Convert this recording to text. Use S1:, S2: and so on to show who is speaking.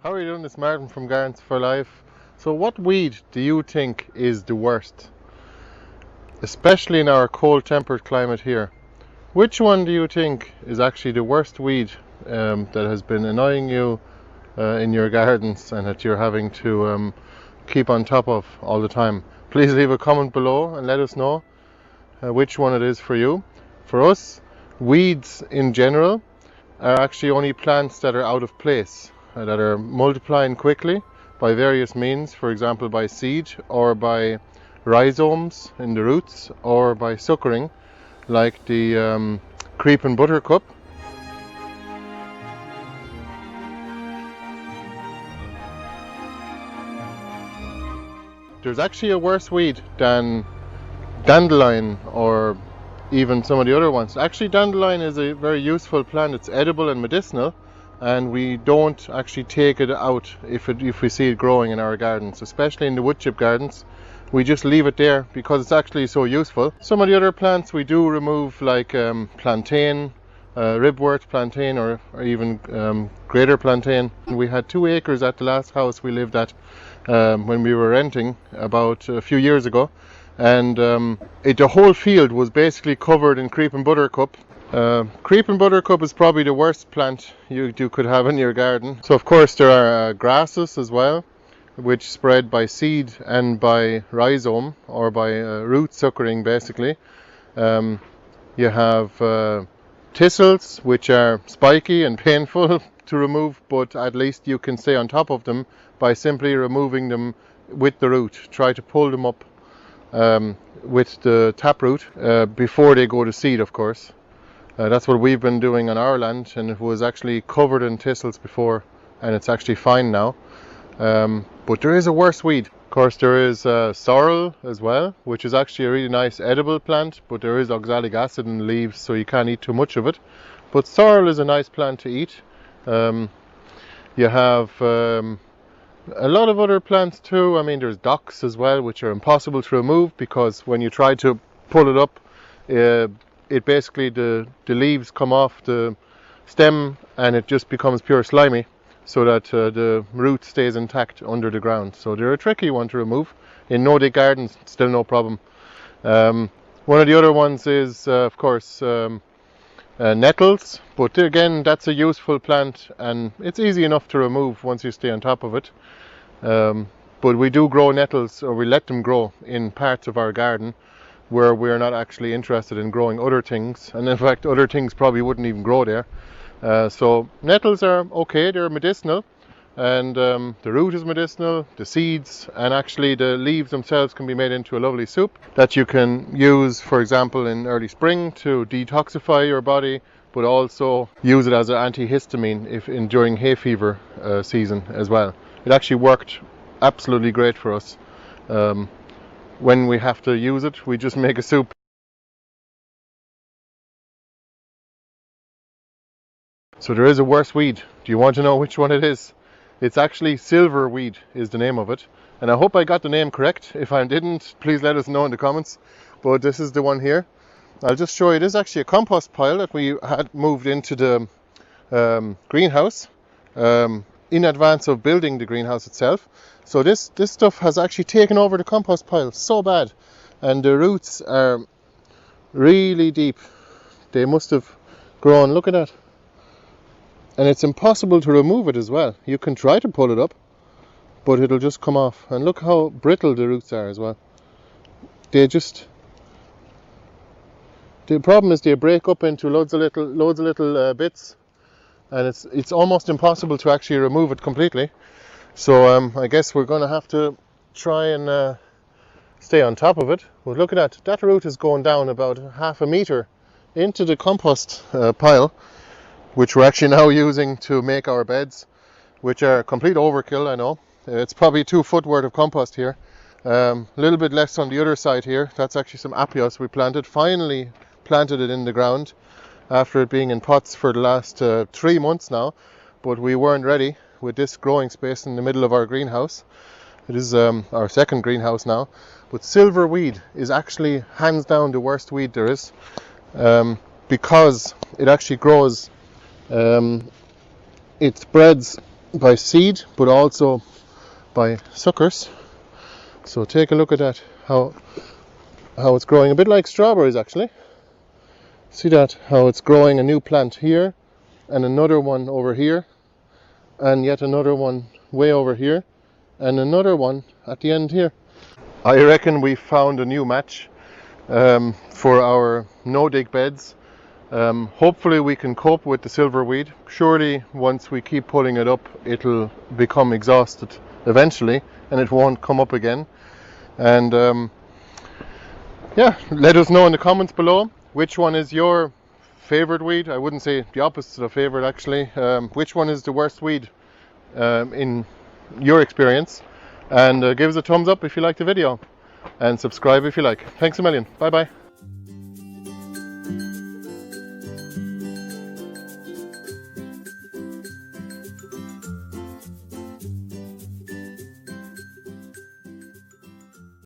S1: How are you doing? It's Martin from Gardens for Life. So what weed do you think is the worst? Especially in our cold temperate climate here. Which one do you think is actually the worst weed that has been annoying you in your gardens and that you're having to keep on top of all the time? Please leave a comment below and let us know which one it is for you. For us, weeds in general are actually only plants that are out of place, that are multiplying quickly by various means, for example by seed or by rhizomes in the roots or by suckering, like the creeping buttercup. There's actually a worse weed than dandelion or even some of the other ones. Actually, dandelion is a very useful plant. It's edible and medicinal, and we don't actually take it out if we see it growing in our gardens, especially in the woodchip gardens. We just leave it there because it's actually so useful. Some of the other plants we do remove, like plantain, ribwort plantain, or even greater plantain. We had 2 acres at the last house we lived at when we were renting about a few years ago, and the whole field was basically covered in creeping buttercup. Creeping buttercup is probably the worst plant you could have in your garden. So of course there are grasses as well, which spread by seed and by rhizome or by root suckering basically. You have thistles, which are spiky and painful to remove, but at least you can stay on top of them by simply removing them with the root. Try to pull them up with the taproot before they go to seed, of course. That's what we've been doing on our land, and it was actually covered in thistles before, and it's actually fine now. But there is a worse weed. Of course, there is sorrel as well, which is actually a really nice edible plant, but there is oxalic acid in the leaves, so you can't eat too much of it. But sorrel is a nice plant to eat. You have a lot of other plants too. I mean, there's docks as well, which are impossible to remove because when you try to pull it up, it basically, the leaves come off the stem and it just becomes pure slimy, so that the root stays intact under the ground. So they're a tricky one to remove. In no-dig gardens, still no problem. One of the other ones is, of course, nettles, but again, that's a useful plant and it's easy enough to remove once you stay on top of it. But we do grow nettles, or we let them grow in parts of our garden where we're not actually interested in growing other things, and in fact other things probably wouldn't even grow there. So nettles are okay, they're medicinal, and the root is medicinal, the seeds, and actually the leaves themselves can be made into a lovely soup that you can use, for example, in early spring to detoxify your body, but also use it as an antihistamine during hay fever season as well. It actually worked absolutely great for us. When we have to use it, we just make a soup. So there is a worse weed. Do you want to know which one it is? It's actually silverweed is the name of it. And I hope I got the name correct. If I didn't, please let us know in the comments. But this is the one here. I'll just show you. It is actually a compost pile that we had moved into the greenhouse in advance of building the greenhouse itself. So this stuff has actually taken over the compost pile so bad. And the roots are really deep. They must have grown, look at that. And it's impossible to remove it as well. You can try to pull it up, but it'll just come off. And look how brittle the roots are as well. The problem is they break up into loads of little bits, and it's almost impossible to actually remove it completely. So I guess we're going to have to try and stay on top of it. But look at that. That root is going down about half a meter into the compost pile, which we're actually now using to make our beds, which are complete overkill, I know. It's probably 2 foot worth of compost here. A little bit less on the other side here. That's actually some apios we finally planted it in the ground after it being in pots for the last 3 months now, but we weren't ready with this growing space in the middle of our greenhouse. It is our second greenhouse now, but silverweed is actually hands down the worst weed there is, because it actually grows, it spreads by seed, but also by suckers. So take a look at that, how it's growing, a bit like strawberries actually. See that, how it's growing a new plant here, and another one over here, and yet another one way over here, and another one at the end here. I reckon we found a new match for our no-dig beds. Hopefully we can cope with the silverweed. Surely once we keep pulling it up, it'll become exhausted eventually and it won't come up again. And yeah, let us know in the comments below which one is your favorite weed. I wouldn't say the opposite of favorite actually. Which one is the worst weed in your experience? And give us a thumbs up if you like the video, and subscribe if you like. Thanks a million. Bye bye.